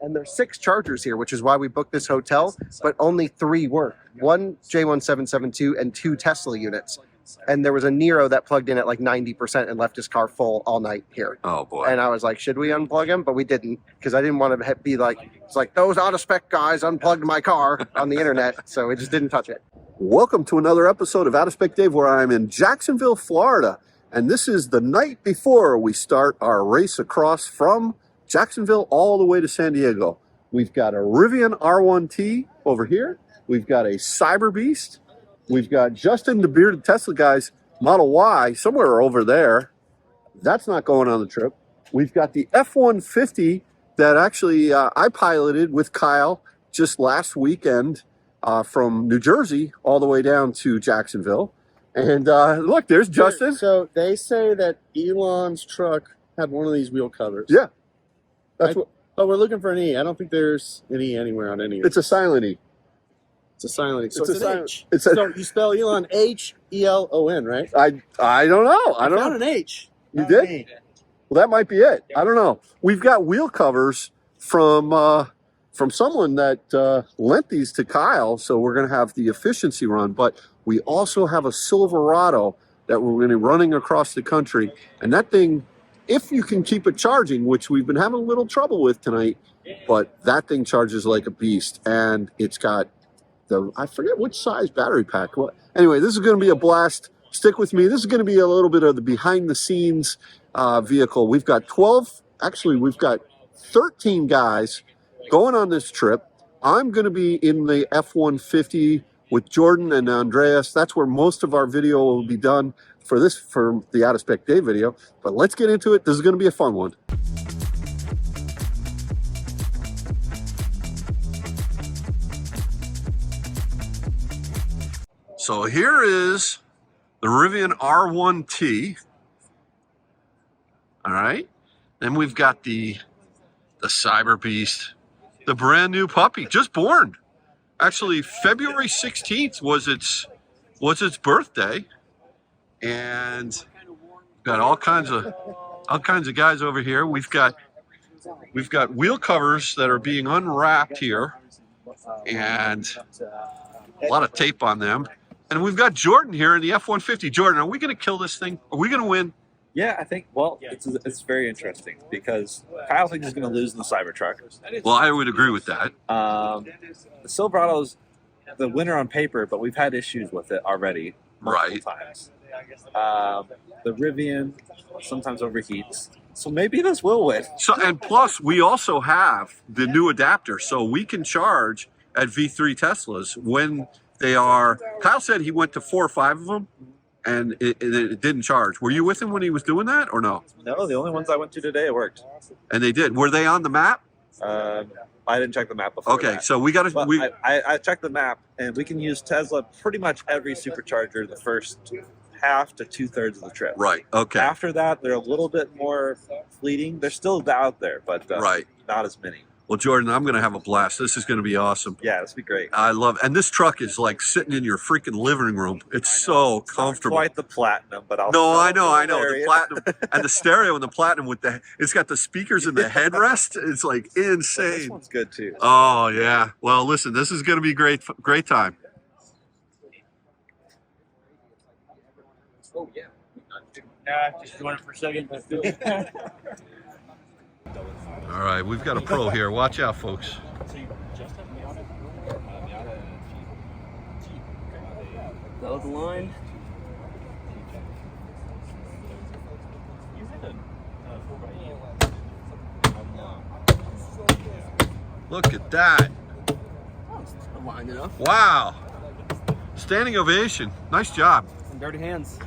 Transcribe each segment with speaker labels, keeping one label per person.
Speaker 1: And there's 6 chargers here, which is why we booked this hotel, but only 3 work. 1 J1772 and 2 Tesla units. And there was a Nero that plugged in at like 90% and left his car full all night here.
Speaker 2: Oh, boy.
Speaker 1: And I was like, should we unplug him? But we didn't, because I didn't want to be like, it's like, those out-of-spec guys unplugged my car on the internet, so we just didn't touch it.
Speaker 2: Welcome to another episode of Out of Spec Dave, where I'm in Jacksonville, Florida. And this is the night before we start our race across from Jacksonville all the way to San Diego. We've got a Rivian R1T over here. We've got a Cyber Beast. We've got Justin, the bearded Tesla guy's Model Y somewhere over there. That's not going on the trip. We've got the F-150 that actually I piloted with Kyle just last weekend from New Jersey all the way down to Jacksonville. And look, there's Justin.
Speaker 1: So they say that Elon's truck had one of these wheel covers.
Speaker 2: Yeah.
Speaker 1: But we're looking for an E. I don't think there's an E anywhere on any of
Speaker 2: It's a silent E.
Speaker 1: It's a silent E. So
Speaker 2: It's
Speaker 1: it's
Speaker 2: a
Speaker 1: an
Speaker 2: silent-
Speaker 1: H.
Speaker 2: it's a-
Speaker 1: So you spell Elon H-E-L-O-N, right?
Speaker 2: I don't know. I don't know.
Speaker 1: found an H.
Speaker 2: You
Speaker 1: Not
Speaker 2: did?
Speaker 1: an E.
Speaker 2: Well, that might be it. I don't know. We've got wheel covers from someone that lent these to Kyle, so we're going to have the efficiency run. But we also have a Silverado that we're going to be running across the country. And that thing, if you can keep it charging, which we've been having a little trouble with tonight, but that thing charges like a beast. And it's got I forget which size battery pack. Anyway, this is going to be a blast. Stick with me. This is going to be a little bit of the behind the scenes vehicle. We've got 13 guys going on this trip. I'm going to be in the F-150 with Jordan and Andreas. That's where most of our video will be done for the Out of Spec Day video. But let's get into it. This is going to be a fun one. So here is the Rivian R1T. All right. Then we've got the Cyber Beast, the brand new puppy, just born. Actually, February 16th was its birthday. And we've got all kinds of guys over here. We've got wheel covers that are being unwrapped here, and a lot of tape on them. And we've got Jordan here in the F-150. Jordan, are we going to kill this thing? Are we going to win?
Speaker 3: Yeah, I think, well, it's very interesting because Kyle thinks he's going to lose in the Cybertruck.
Speaker 2: Well, I would agree with that.
Speaker 3: The Silverado's the winner on paper, but we've had issues with it already multiple times. The Rivian sometimes overheats, so maybe this will win.
Speaker 2: So, and plus, we also have the new adapter, so we can charge at V3 Teslas when they are. Kyle said he went to 4 or 5 of them, and it didn't charge. Were you with him when he was doing that, or no?
Speaker 3: No, the only ones I went to today, it worked.
Speaker 2: And they did. Were they on the map?
Speaker 3: I didn't check the map before.
Speaker 2: Okay,
Speaker 3: that.
Speaker 2: so we got to.
Speaker 3: I checked the map, and we can use Tesla pretty much every supercharger the first half to 2/3 of the trip.
Speaker 2: Right. Okay.
Speaker 3: After that, they're a little bit more fleeting. They're still out there, but not as many.
Speaker 2: Well, Jordan, I'm going to have a blast. This is going to be awesome.
Speaker 3: Yeah, this will be great.
Speaker 2: I love it. And this truck is like sitting in your freaking living room. It's so comfortable.
Speaker 3: Not quite the Platinum, but I'll.
Speaker 2: No, I know. The Platinum and the stereo and the Platinum it's got the speakers in the headrest. It's like insane.
Speaker 3: This one's good too.
Speaker 2: Oh yeah. Well, listen, this is going to be great time.
Speaker 4: Oh yeah. Just doing it for a second.
Speaker 2: All right, we've got a pro here. Watch out, folks.
Speaker 4: That was the line.
Speaker 2: Look at that.
Speaker 4: Lined enough.
Speaker 2: Wow. Standing ovation. Nice job.
Speaker 4: Some dirty hands.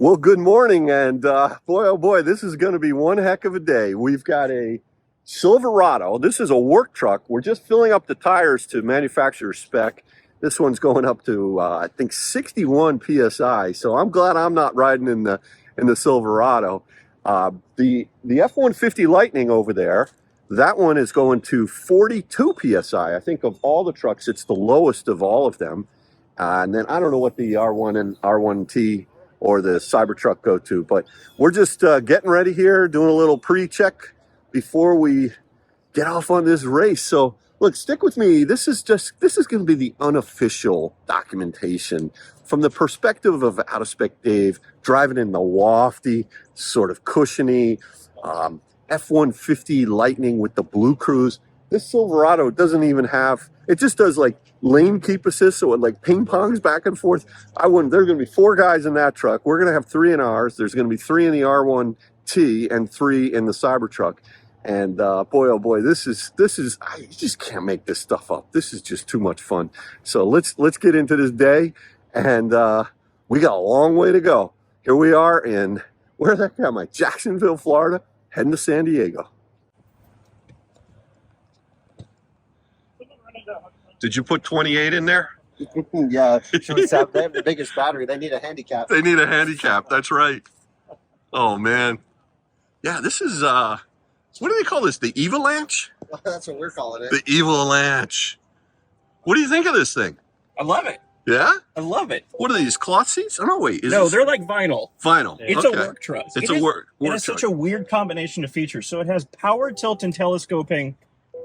Speaker 2: Well, good morning, and boy, oh boy, this is going to be one heck of a day. We've got a Silverado. This is a work truck. We're just filling up the tires to manufacturer spec. This one's going up to, I think, 61 PSI, so I'm glad I'm not riding in the Silverado. The F-150 Lightning over there, that one is going to 42 PSI. I think of all the trucks, it's the lowest of all of them. And then I don't know what the R1 and R1T or the Cybertruck go to, but we're just getting ready here, doing a little pre-check before we get off on this race. So look, stick with me. This is going to be the unofficial documentation from the perspective of Out of Spec Dave, driving in the lofty, sort of cushiony F-150 Lightning with the Blue Cruise. This Silverado doesn't even have, it just does like lane keep assist, so it like ping pongs back and forth. There's going to be 4 guys in that truck. We're going to have 3 in ours. There's going to be 3 in the R1T and 3 in the Cybertruck. And boy, oh boy, this is you just can't make this stuff up. This is just too much fun. So let's get into this day, and we got a long way to go. Here we are in, where the heck am I? Jacksonville, Florida, heading to San Diego. Did you put 28 in there?
Speaker 1: Yeah, they have the biggest battery. They need a handicap.
Speaker 2: They need a handicap. That's right. Oh man, yeah. This is what do they call this? The Evalanche?
Speaker 1: That's what we're calling it.
Speaker 2: The Evalanche. What do you think of this thing?
Speaker 4: I love it.
Speaker 2: Yeah?
Speaker 4: I love it.
Speaker 2: What are these, cloth seats? Oh no, wait.
Speaker 5: No, they're like vinyl.
Speaker 2: vinyl.
Speaker 5: It's
Speaker 2: Okay.
Speaker 5: a work truck.
Speaker 2: It's
Speaker 5: It
Speaker 2: a
Speaker 5: is-
Speaker 2: work
Speaker 5: It has
Speaker 2: truck.
Speaker 5: such a weird combination of features. So it has power, tilt, and telescoping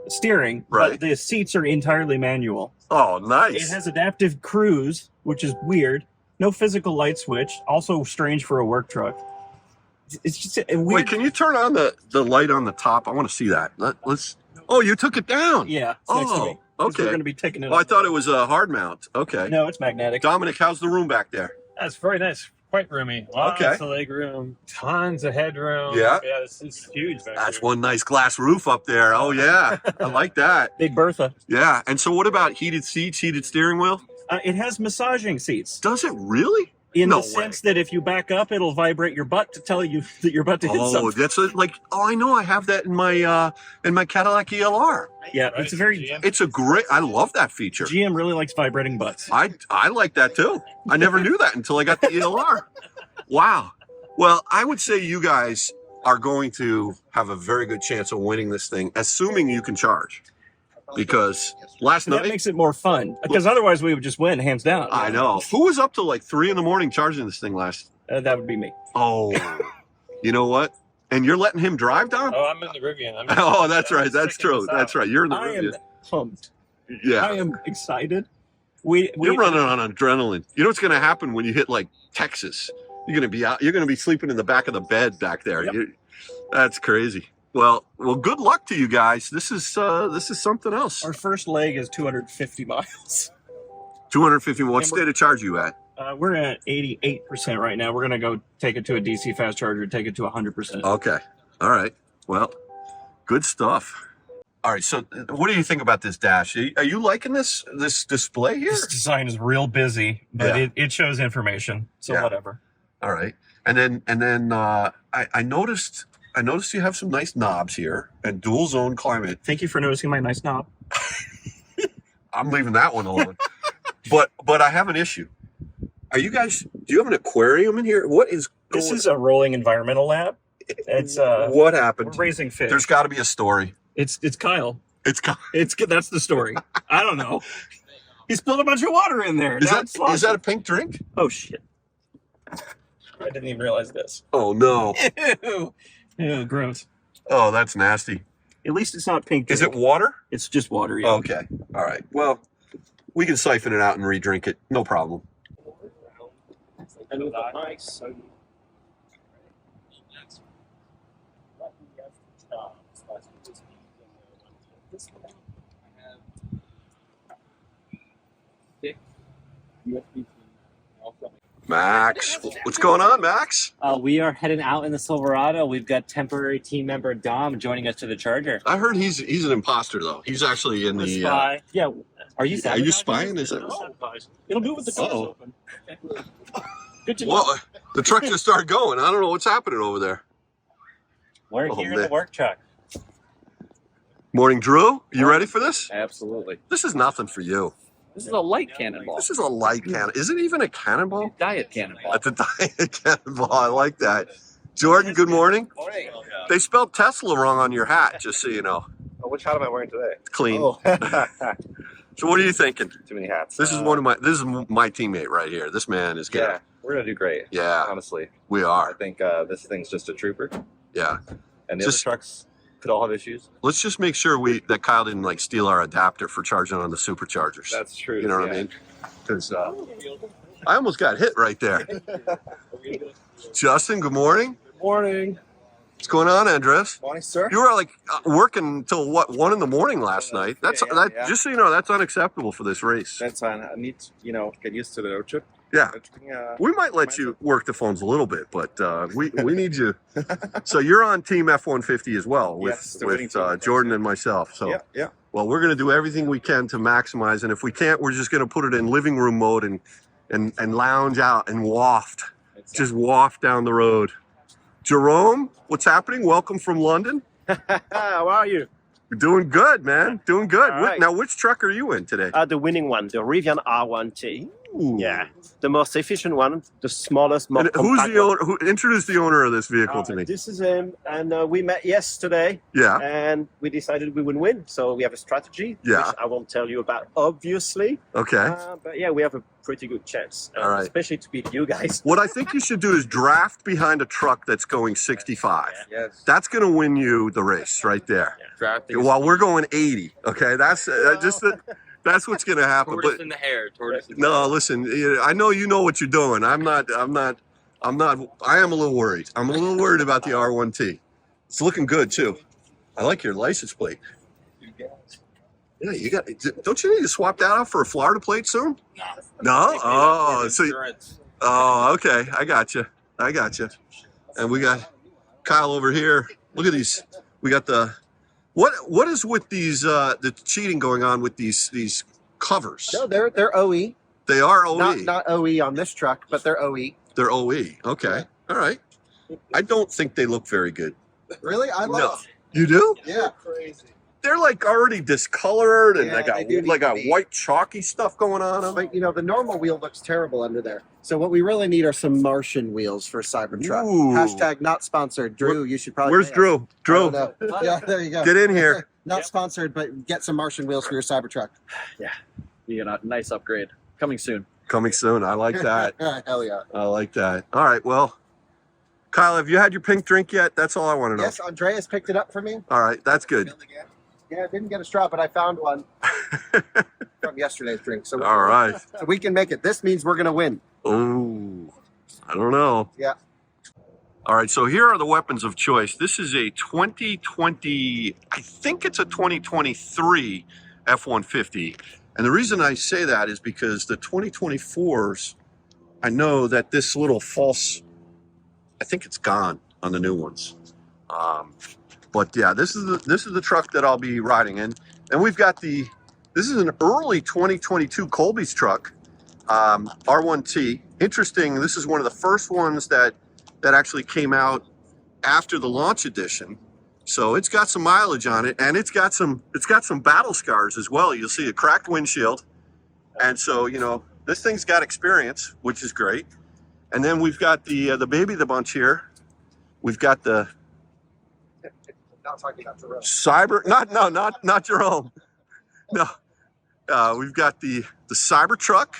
Speaker 5: steering,
Speaker 2: Right.
Speaker 5: but the seats are entirely manual.
Speaker 2: Oh,
Speaker 5: It
Speaker 2: nice.
Speaker 5: has adaptive cruise, which is weird. No physical light switch, also strange for a work truck. It's just a weird.
Speaker 2: Wait, can you turn on the light on the top? I want to see that. Let's. Oh, you took it down.
Speaker 5: Yeah, it's next to me. 'Cause
Speaker 2: okay.
Speaker 5: We're going to be taking it
Speaker 2: Oh, I
Speaker 5: up.
Speaker 2: thought it was a hard mount. Okay.
Speaker 5: No, it's magnetic.
Speaker 2: Dominic, how's the room back there?
Speaker 6: That's very nice. Quite roomy. Lots
Speaker 2: Okay.
Speaker 6: of leg room. Tons of headroom.
Speaker 2: Yeah.
Speaker 6: Yeah, this is huge back
Speaker 2: That's
Speaker 6: here.
Speaker 2: one nice glass roof up there. Oh yeah, I like that.
Speaker 5: Big Bertha.
Speaker 2: Yeah. And so, what about heated seats, heated steering wheel?
Speaker 5: It has massaging seats.
Speaker 2: Does it really?
Speaker 5: In
Speaker 2: No
Speaker 5: the sense that if you back up, it'll vibrate your butt to tell you that you're about to hit
Speaker 2: Oh,
Speaker 5: something.
Speaker 2: that's like. Oh, I know. I have that in my Cadillac ELR.
Speaker 5: Yeah,
Speaker 6: Right,
Speaker 5: it's a very
Speaker 6: GM.
Speaker 2: It's a great. I love that feature.
Speaker 5: GM really likes vibrating butts.
Speaker 2: I like that too. I never knew that until I got the ELR. Wow. Well, I would say you guys are going to have a very good chance of winning this thing, assuming you can charge. Because last
Speaker 5: That
Speaker 2: night,
Speaker 5: makes it more fun because otherwise we would just win hands down.
Speaker 2: I know. Who was up till like 3 a.m. charging this thing last?
Speaker 5: That would be me.
Speaker 2: Oh, you know what? And you're letting him drive, Dom?
Speaker 6: Oh, I'm in the Rivian. I'm
Speaker 2: Oh, that's right.
Speaker 6: I'm
Speaker 2: That's
Speaker 6: checking
Speaker 2: true.
Speaker 6: this out.
Speaker 2: That's right. You're in the
Speaker 5: I am
Speaker 2: Rivian.
Speaker 5: pumped.
Speaker 2: Yeah.
Speaker 5: I am excited. We
Speaker 2: You're running on adrenaline. You know what's going to happen when you hit like Texas? You're going to be out. You're going to be sleeping in the back of the bed back there.
Speaker 5: Yep.
Speaker 2: That's crazy. Well, good luck to you guys. This is something else.
Speaker 5: Our first leg is 250 miles.
Speaker 2: 250. What
Speaker 5: And
Speaker 2: state of charge you at?
Speaker 5: We're at 88% right now. We're gonna go take it to a DC fast charger, take it to 100%.
Speaker 2: Okay. All right. Well, good stuff. All right. So, what do you think about this dash? Are you liking this display here?
Speaker 5: This design is real busy, but
Speaker 2: Yeah.
Speaker 5: it shows information, so
Speaker 2: Yeah.
Speaker 5: whatever.
Speaker 2: All right. And then I noticed you have some nice knobs here and dual zone climate.
Speaker 5: Thank you for noticing my nice knob.
Speaker 2: I'm leaving that one alone. but I have an issue. Do you have an aquarium in here? What is going
Speaker 5: This is a rolling environmental lab. It's
Speaker 2: what
Speaker 5: we're
Speaker 2: happened?
Speaker 5: raising fish.
Speaker 2: There's got to be a story.
Speaker 5: It's Kyle.
Speaker 2: It's
Speaker 5: That's the story. I don't know. He spilled a bunch of water in there.
Speaker 2: is
Speaker 5: Now it's sloshing.
Speaker 2: that a pink drink?
Speaker 5: Oh shit! I didn't even realize this.
Speaker 2: Oh no.
Speaker 5: Ew. Ew, gross.
Speaker 2: Oh, that's nasty.
Speaker 5: At least it's not pink.
Speaker 2: Is it
Speaker 5: drink.
Speaker 2: water?
Speaker 5: It's just water. Yeah.
Speaker 2: Okay. All right. Well, we can siphon it out and re-drink it. No problem. Max, what's going on, Max?
Speaker 7: We are heading out in the Silverado. We've got temporary team member Dom joining us to the Charger.
Speaker 2: I heard he's an imposter though. He's actually in the.
Speaker 7: Spy. Yeah. Are you?
Speaker 2: Are you
Speaker 7: sabotaging
Speaker 2: spying?
Speaker 7: us?
Speaker 2: Is that?
Speaker 5: It'll do it with the doors
Speaker 2: Uh-oh.
Speaker 5: open. Good to know.
Speaker 2: Well, the truck just started going. I don't know what's happening over there.
Speaker 7: We're
Speaker 2: Oh,
Speaker 7: here in
Speaker 2: man.
Speaker 7: the work truck.
Speaker 2: Morning, Drew. You ready for this?
Speaker 8: Absolutely.
Speaker 2: This is nothing for you.
Speaker 8: This is a light cannonball.
Speaker 2: This is a light cannon. Is it even a cannonball?
Speaker 8: Diet cannonball.
Speaker 2: That's a diet cannonball. I like that. Jordan, good morning.
Speaker 1: Morning.
Speaker 2: They spelled Tesla wrong on your hat, just so you know.
Speaker 1: Oh, which hat am I wearing today?
Speaker 2: It's clean.
Speaker 1: Oh,
Speaker 2: So what are you thinking?
Speaker 1: too many hats.
Speaker 2: This is my teammate right here. This man is good.
Speaker 9: Yeah, we're gonna do great.
Speaker 2: Yeah,
Speaker 9: Honestly,
Speaker 2: we
Speaker 9: I
Speaker 2: are.
Speaker 9: think this thing's just a trooper,
Speaker 2: Yeah.
Speaker 9: and the
Speaker 2: Just-
Speaker 9: other trucks
Speaker 3: Could all have issues.
Speaker 2: Let's just make sure that Kyle didn't like steal our adapter for charging on the superchargers.
Speaker 3: That's true.
Speaker 2: You know what I mean? Because I almost got hit right there. Justin, good morning.
Speaker 3: Good morning.
Speaker 2: What's going on, Andres?
Speaker 3: Morning, sir.
Speaker 2: You were like working until what, 1 a.m. last night? That's
Speaker 3: Yeah.
Speaker 2: Just so you know, that's unacceptable for this race.
Speaker 3: That's fine. I need to, get used to the road trip.
Speaker 2: Yeah. We might let you work the phones a little bit, but we need you. So you're on Team F-150 as well
Speaker 3: Yes, the
Speaker 2: with
Speaker 3: winning team.
Speaker 2: Jordan and myself. So
Speaker 3: Yeah.
Speaker 2: well, we're going to do everything we can to maximize, and if we can't, we're just going to put it in living room mode and lounge out and waft, just waft down the road. Jerome, what's happening? Welcome from London.
Speaker 9: How are you?
Speaker 2: We're doing good, man. Doing good.
Speaker 9: All right.
Speaker 2: Now, which truck are you in today?
Speaker 9: The winning one, the Rivian R1T.
Speaker 2: Ooh.
Speaker 9: Yeah, the most efficient one, the smallest, most
Speaker 2: And who's
Speaker 9: compact
Speaker 2: the
Speaker 9: one.
Speaker 2: owner? Who introduced the owner of this vehicle to me?
Speaker 9: This is him, and we met yesterday,
Speaker 2: Yeah.
Speaker 9: and we decided we would win. So we have a strategy,
Speaker 2: Yeah.
Speaker 9: which I won't tell you about, obviously.
Speaker 2: Okay.
Speaker 9: But yeah, we have a pretty good chance,
Speaker 2: All right.
Speaker 9: especially to beat you guys.
Speaker 2: What I think you should do is draft behind a truck that's going 65.
Speaker 3: Yes.
Speaker 2: That's going to win you the race right there.
Speaker 3: Drafting.
Speaker 2: While we're going 80. Okay, that's that's what's going to happen.
Speaker 8: Tortoise
Speaker 2: But
Speaker 8: in the hair. Tortoise in the
Speaker 2: no, listen. I know you know what you're doing. I am a little worried. I'm a little worried about the R1T. It's looking good too. I like your license plate. Yeah, you got. Don't you need to swap that out for a Florida plate soon? No. Oh, so. Oh, okay. I got you. And we got Kyle over here. Look at these. We got the. What is with these the cheating going on with these covers?
Speaker 1: No, they're OE.
Speaker 2: They are OE.
Speaker 1: Not OE on this truck, but they're OE.
Speaker 2: They're OE. Okay. All right. I don't think they look very good.
Speaker 1: Really? I love them.
Speaker 2: You do?
Speaker 1: Yeah.
Speaker 2: They're like already discolored and
Speaker 1: Yeah,
Speaker 2: they
Speaker 1: do need
Speaker 2: got
Speaker 1: to be.
Speaker 2: white chalky stuff going on them.
Speaker 1: But the normal wheel looks terrible under there. So what we really need are some Martian wheels for Cybertruck.
Speaker 2: Ooh.
Speaker 1: Hashtag not sponsored. Drew, you should probably.
Speaker 2: Where's
Speaker 1: pay us.
Speaker 2: Drew?
Speaker 1: I
Speaker 2: Drew,
Speaker 1: don't know. Yeah, there you go.
Speaker 2: get in here.
Speaker 1: Not sponsored, but get some Martian wheels for your Cybertruck.
Speaker 8: You got a nice upgrade coming soon.
Speaker 2: Coming soon. I like that.
Speaker 1: Hell yeah.
Speaker 2: I like that. All right. Well, Kyle, have you had your pink drink yet? That's all I want to know.
Speaker 1: Yes, Andreas picked it up for me.
Speaker 2: All right. That's good.
Speaker 1: Yeah, I didn't get a straw, but I found one from yesterday's drink. So
Speaker 2: All right.
Speaker 1: So we can make it. This means we're gonna win.
Speaker 2: Oh, I don't know.
Speaker 1: Yeah.
Speaker 2: All right, so here are the weapons of choice. This is a 2020, I think it's a 2023 F-150. And the reason I say that is because the 2024s, I know that this little false, I think it's gone on the new ones. But yeah, this is the truck that I'll be riding in. And we've got this is an early 2022 Colby's truck, R1T. Interesting, this is one of the first ones that actually came out after the launch edition. So it's got some mileage on it, and it's got some battle scars as well. You'll see a cracked windshield. And so, this thing's got experience, which is great. And then we've got the baby of the bunch here. We've got the
Speaker 1: Not talking about Jerome.
Speaker 2: not Jerome. No. We've got the Cybertruck,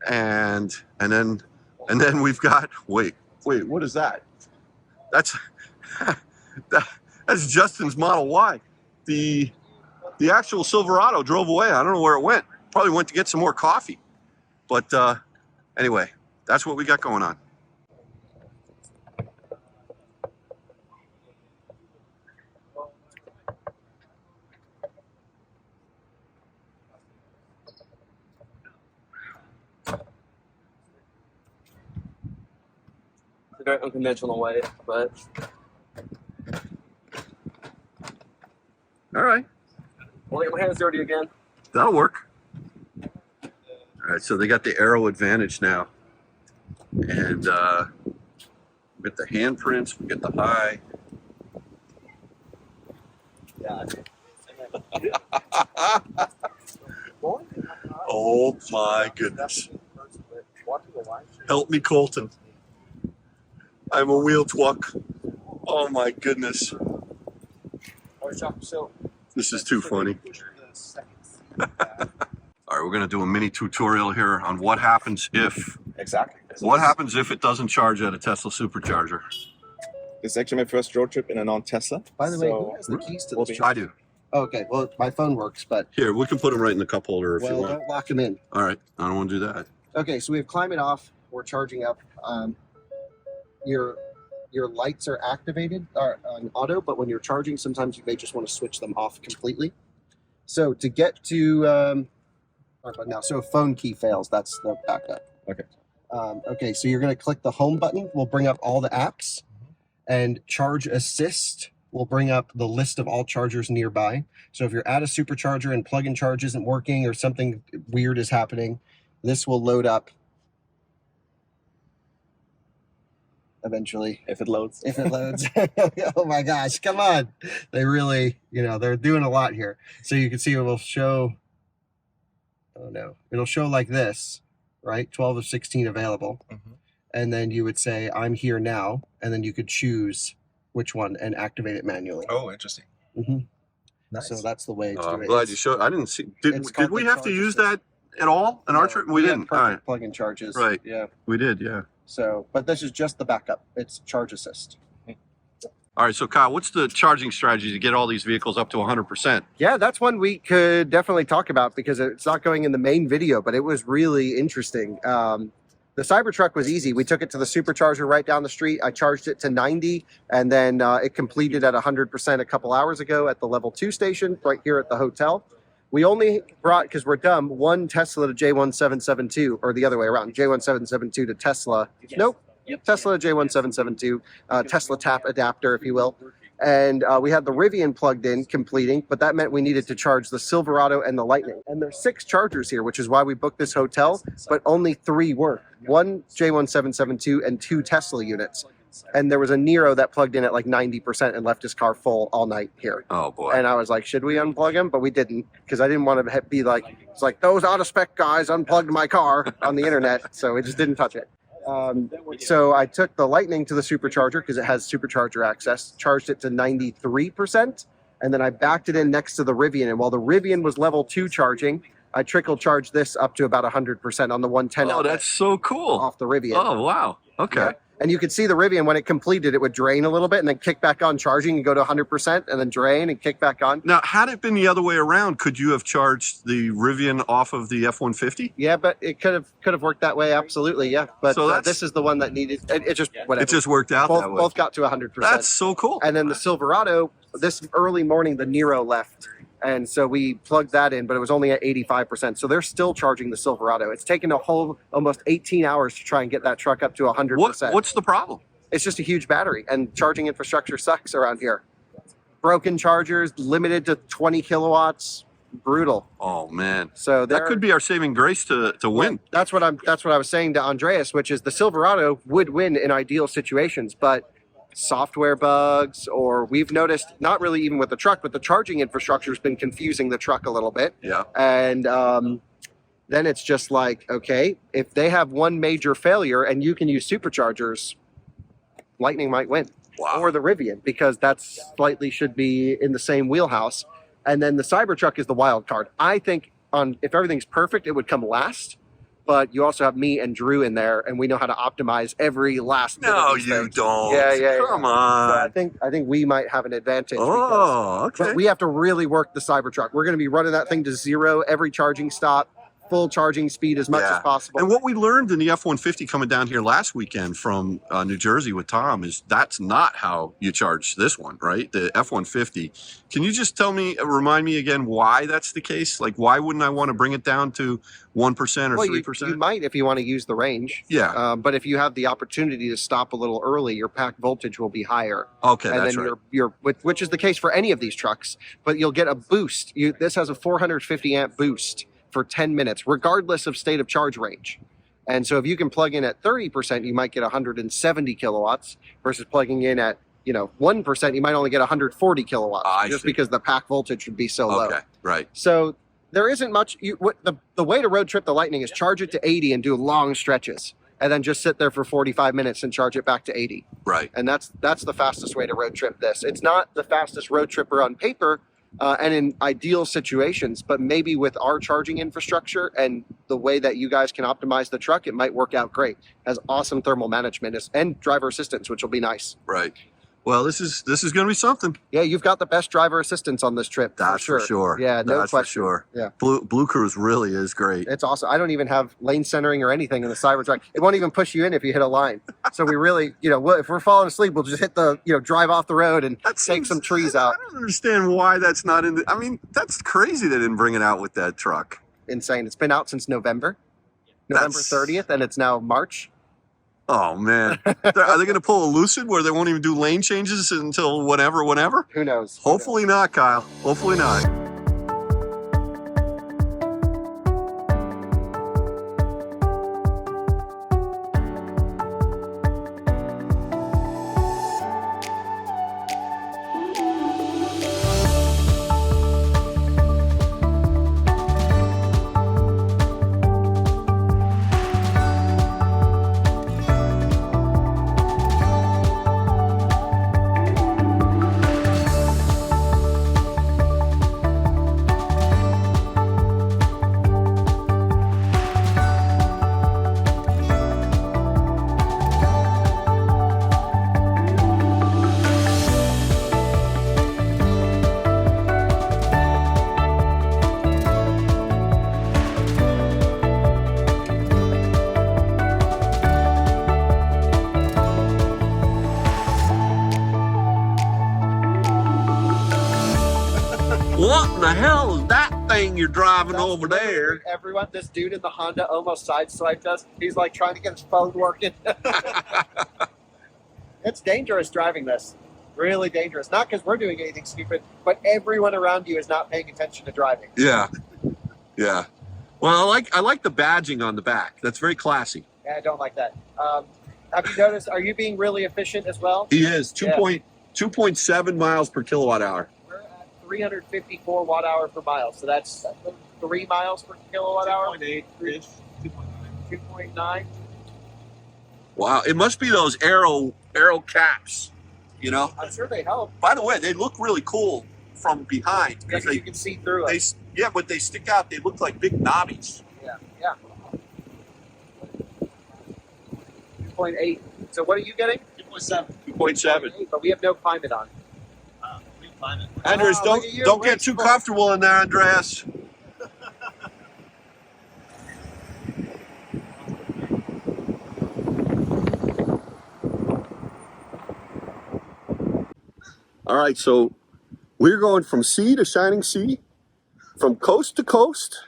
Speaker 2: and then we've got wait, what is that? That's that's Justin's Model Y. The actual Silverado drove away. I don't know where it went. Probably went to get some more coffee. But anyway, that's what we got going on.
Speaker 4: A very unconventional way, but
Speaker 2: All right.
Speaker 4: I'll get my hands dirty again.
Speaker 2: That'll work. All right, so they got the Aero Advantage now. And we get the handprints, we get the high. Oh my goodness. Help me, Colton. I'm a wheel twuck. Oh my goodness. This is too funny. All right, we're going to do a mini tutorial here on what happens if
Speaker 3: Exactly.
Speaker 2: it doesn't charge at a Tesla supercharger.
Speaker 10: This is actually my first road trip in a non-Tesla.
Speaker 1: By the way,
Speaker 10: so
Speaker 1: who has the keys to
Speaker 10: we'll
Speaker 1: this
Speaker 10: be-
Speaker 1: truck?
Speaker 2: I do.
Speaker 1: Okay, well, my phone works, but
Speaker 2: Here, we can put them right in the cup holder if you
Speaker 1: well,
Speaker 2: want.
Speaker 1: don't lock them in.
Speaker 2: All right, I don't want to do that.
Speaker 1: Okay, so we have climate off. We're charging up. Your lights are activated on auto, but when you're charging, sometimes you may just want to switch them off completely. So to get to now, so if phone key fails, that's the backup.
Speaker 10: Okay.
Speaker 1: Okay, so you're going to click the home button. We'll bring up all the apps, and charge assist will bring up the list of all chargers nearby. So if you're at a supercharger and plug-in charge isn't working or something weird is happening, this will load up eventually.
Speaker 10: If it loads.
Speaker 1: If it loads. Oh my gosh, come on. They really, they're doing a lot here. So you can see it will show, it'll show like this, right? 12 of 16 available.
Speaker 10: Mm-hmm.
Speaker 1: And then you would say, I'm here now. And then you could choose which one and activate it manually.
Speaker 10: Oh, interesting.
Speaker 1: Mm-hmm.
Speaker 10: Nice.
Speaker 1: So that's the way to do
Speaker 2: I'm
Speaker 1: it.
Speaker 2: glad you showed. I didn't see.
Speaker 1: it's
Speaker 2: Did
Speaker 1: called
Speaker 2: we
Speaker 1: the
Speaker 2: have to
Speaker 1: charge
Speaker 2: use
Speaker 1: assist.
Speaker 2: that at all in our
Speaker 1: No,
Speaker 2: trip? We
Speaker 1: have
Speaker 2: didn't.
Speaker 1: perfect
Speaker 2: All right.
Speaker 1: plug-in charges.
Speaker 2: Right.
Speaker 1: Yeah.
Speaker 2: We did. Yeah.
Speaker 1: So, but this is just the backup. It's charge assist.
Speaker 2: All right. So, Kyle, what's the charging strategy to get all these vehicles up to 100%?
Speaker 1: Yeah, that's one we could definitely talk about because it's not going in the main video, but it was really interesting. The Cybertruck was easy. We took it to the supercharger right down the street. I charged it to 90, and then it completed at 100% a couple hours ago at the level 2 station right here at the hotel. We only brought, because we're dumb, one Tesla to J1772, or the other way around, J1772 to Tesla. Nope. Tesla to J1772, Tesla tap adapter, if you will. And we had the Rivian plugged in, completing, but that meant we needed to charge the Silverado and the Lightning. And there's 6 chargers here, which is why we booked this hotel, but only 3 work. One J1772 and 2 Tesla units. And there was a Nero that plugged in at like 90% and left his car full all night here.
Speaker 2: Oh boy.
Speaker 1: And I was like, should we unplug him? But we didn't, because I didn't want to be like, it's like those out of spec guys unplugged my car on the internet. So we just didn't touch it. So I took the Lightning to the supercharger because it has supercharger access, charged it to 93%, and then I backed it in next to the Rivian. And while the Rivian was level 2 charging, I trickle charged this up to about 100% on the 110
Speaker 2: Oh,
Speaker 1: outlet
Speaker 2: that's so cool.
Speaker 1: off the Rivian.
Speaker 2: Oh, wow. Okay.
Speaker 1: Yeah. And you could see the Rivian, when it completed, it would drain a little bit and then kick back on charging and go to 100% and then drain and kick back on.
Speaker 2: Now, had it been the other way around, could you have charged the Rivian off of the F-150?
Speaker 1: Yeah, but it could have worked that way, absolutely, yeah. But
Speaker 2: So
Speaker 1: this is the one that needed, it just, whatever.
Speaker 2: It just worked out that way.
Speaker 1: Both got to 100%.
Speaker 2: That's so cool.
Speaker 1: And then the Silverado, this early morning, the Nero left. And so we plugged that in, but it was only at 85%. So they're still charging the Silverado. It's taken a whole almost 18 hours to try and get that truck up to 100%.
Speaker 2: What's the problem?
Speaker 1: It's just a huge battery, and charging infrastructure sucks around here. Broken chargers, limited to 20 kilowatts, brutal.
Speaker 2: Oh man.
Speaker 1: So
Speaker 2: that could be our saving grace to win.
Speaker 1: That's what I was saying to Andreas, which is the Silverado would win in ideal situations, but software bugs, or we've noticed, not really even with the truck, but the charging infrastructure has been confusing the truck a little bit.
Speaker 2: Yeah.
Speaker 1: And then it's just like, okay, if they have one major failure and you can use superchargers, Lightning might win.
Speaker 2: Wow.
Speaker 1: Or the Rivian, because that's slightly should be in the same wheelhouse. And then the Cybertruck is the wild card. I think if everything's perfect, it would come last. But you also have me and Drew in there, and we know how to optimize every last bit of
Speaker 2: No,
Speaker 1: these
Speaker 2: you
Speaker 1: things.
Speaker 2: don't.
Speaker 1: Yeah.
Speaker 2: Come
Speaker 1: So
Speaker 2: on.
Speaker 1: I think we might have an advantage.
Speaker 2: Oh, okay.
Speaker 1: But we have to really work the Cybertruck. We're going to be running that thing to 0 every charging stop, full charging speed as much as possible.
Speaker 2: And what we learned in the F-150 coming down here last weekend from New Jersey with Tom is that's not how you charge this one, right? The F-150. Can you just remind me again why that's the case? Like, why wouldn't I want to bring it down to 1% or 3%?
Speaker 1: You might if you want to use the range.
Speaker 2: Yeah.
Speaker 1: But if you have the opportunity to stop a little early, your pack voltage will be higher.
Speaker 2: Okay,
Speaker 1: and
Speaker 2: that's
Speaker 1: then
Speaker 2: right.
Speaker 1: which is the case for any of these trucks. But you'll get a boost. This has a 450 amp boost for 10 minutes, regardless of state of charge range. And so if you can plug in at 30%, you might get 170 kilowatts versus plugging in at 1%, you might only get 140 kilowatts because the pack voltage would be so low.
Speaker 2: Okay, right.
Speaker 1: So there isn't much. The way to road trip the Lightning is charge it to 80 and do long stretches, and then just sit there for 45 minutes and charge it back to 80.
Speaker 2: Right.
Speaker 1: And that's the fastest way to road trip this. It's not the fastest road tripper on paper and in ideal situations, but maybe with our charging infrastructure and the way that you guys can optimize the truck, it might work out great. It has awesome thermal management and driver assistance, which will be nice.
Speaker 2: Right. Well, this is going to be something.
Speaker 1: Yeah, you've got the best driver assistance on this trip.
Speaker 2: That's for sure.
Speaker 1: Yeah, no
Speaker 2: That's
Speaker 1: question.
Speaker 2: for sure.
Speaker 1: Yeah.
Speaker 2: Blue Cruise really is great.
Speaker 1: It's awesome. I don't even have lane centering or anything in the Cybertruck. It won't even push you in if you hit a line. So we really, if we're falling asleep, we'll just hit drive off the road and take some trees out.
Speaker 2: I don't understand why that's not in the. I mean, that's crazy they didn't bring it out with that truck.
Speaker 1: Insane. It's been out since November 30th, and it's now March.
Speaker 2: Oh man, are they going to pull a Lucid where they won't even do lane changes until whenever?
Speaker 1: Who knows?
Speaker 2: Hopefully not, Kyle. Hopefully not. What in the hell is that thing you're driving over there?
Speaker 1: Everyone, this dude in the Honda almost sideswiped us. He's like trying to get his phone working. It's dangerous driving this. Really dangerous. Not because we're doing anything stupid, but everyone around you is not paying attention to driving.
Speaker 2: Yeah. Yeah. Well, I like the badging on the back. That's very classy.
Speaker 1: Yeah, I don't like that. Have you noticed, are you being really efficient as well?
Speaker 2: He is. 2.7 miles per kilowatt hour.
Speaker 1: We're at 354 watt hour per mile. So that's 3 miles per kilowatt hour.
Speaker 3: 2.8-ish.
Speaker 1: 2.9.
Speaker 2: Wow. It must be those aero caps,
Speaker 1: I'm sure they help.
Speaker 2: By the way, they look really cool from behind.
Speaker 1: Because you can see through it.
Speaker 2: But they stick out. They look like big knobbies.
Speaker 1: Yeah. 2.8. So what are you getting?
Speaker 3: 2.7.
Speaker 2: 2.7.
Speaker 1: But we have no climate on.
Speaker 2: Andres,
Speaker 1: look at you.
Speaker 2: don't get too comfortable in there, Andreas. All right, so we're going from sea to shining sea, from coast to coast.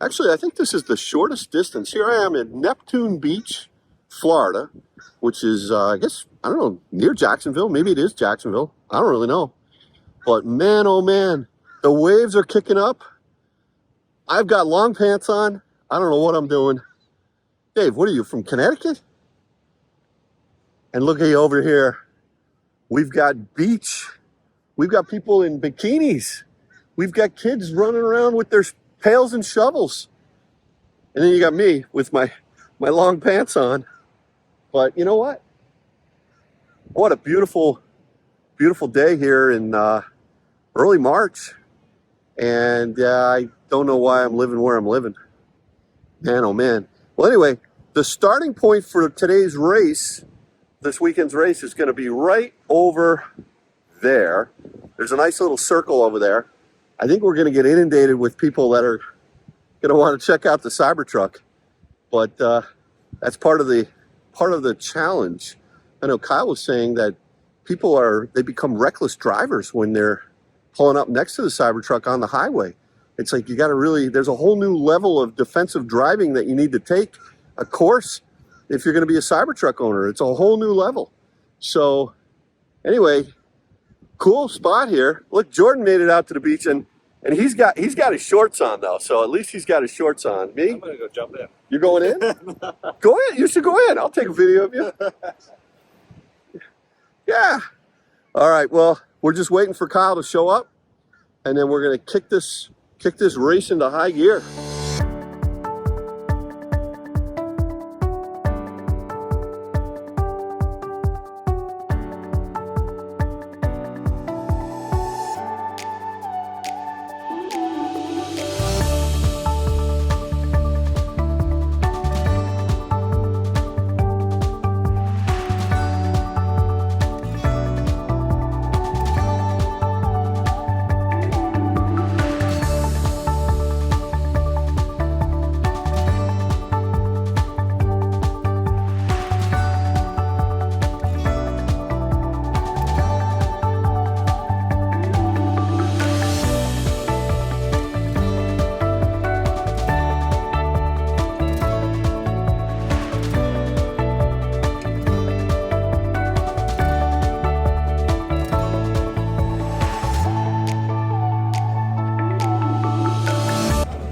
Speaker 2: Actually, I think this is the shortest distance. Here I am at Neptune Beach, Florida, which is, I guess, I don't know, near Jacksonville. Maybe it is Jacksonville. I don't really know. But man, oh man, the waves are kicking up. I've got long pants on. I don't know what I'm doing. Dave, what are you, from Connecticut? And look at you over here. We've got beach. We've got people in bikinis. We've got kids running around with their pails and shovels. And then you got me with my long pants on. But you know what? What a beautiful, beautiful day here in early March. And I don't know why I'm living where I'm living. Man, oh man. Well, anyway, the starting point for today's race, this weekend's race, is going to be right over there. There's a nice little circle over there. I think we're going to get inundated with people that are going to want to check out the Cybertruck. But that's part of the challenge. I know Kyle was saying that they become reckless drivers when they're pulling up next to the Cybertruck on the highway. It's like there's a whole new level of defensive driving that you need to take a course if you're going to be a Cybertruck owner. It's a whole new level. So anyway, cool spot here. Look, Jordan made it out to the beach, and he's got his shorts on though. So at least he's got his shorts on. Me?
Speaker 3: I'm gonna go jump in.
Speaker 2: You're going in? Go in. You should go in. I'll take a video of you. Yeah. All right. Well, we're just waiting for Kyle to show up, and then we're gonna kick this race into high gear.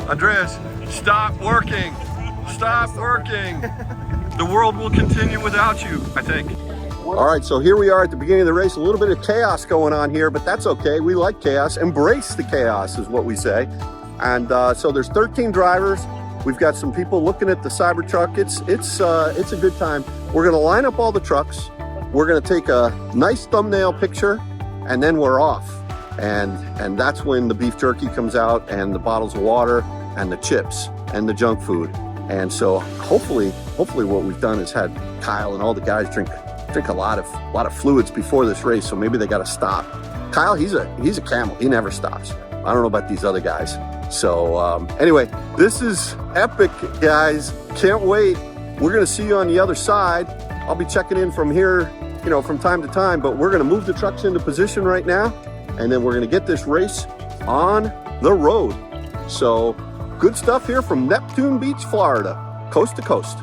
Speaker 2: Andreas, stop working. Stop working. The world will continue without you, I think. All right, so here we are at the beginning of the race. A little bit of chaos going on here, but that's okay. We like chaos. Embrace the chaos is what we say. And so there's 13 drivers. We've got some people looking at the Cybertruck. It's a good time. We're gonna line up all the trucks. We're gonna take a nice thumbnail picture, and then we're off. And that's when the beef jerky comes out, and the bottles of water, and the chips, and the junk food. And so hopefully what we've done is had Kyle and all the guys drink a lot of fluids before this race, so maybe they got to stop. Kyle, he's a camel. He never stops. I don't know about these other guys. So anyway, this is epic, guys. Can't wait. We're gonna see you on the other side. I'll be checking in from here, you know, from time to time, but we're gonna move the trucks into position right now, and then we're gonna get this race on the road. So good stuff here from Neptune Beach, Florida, coast to coast.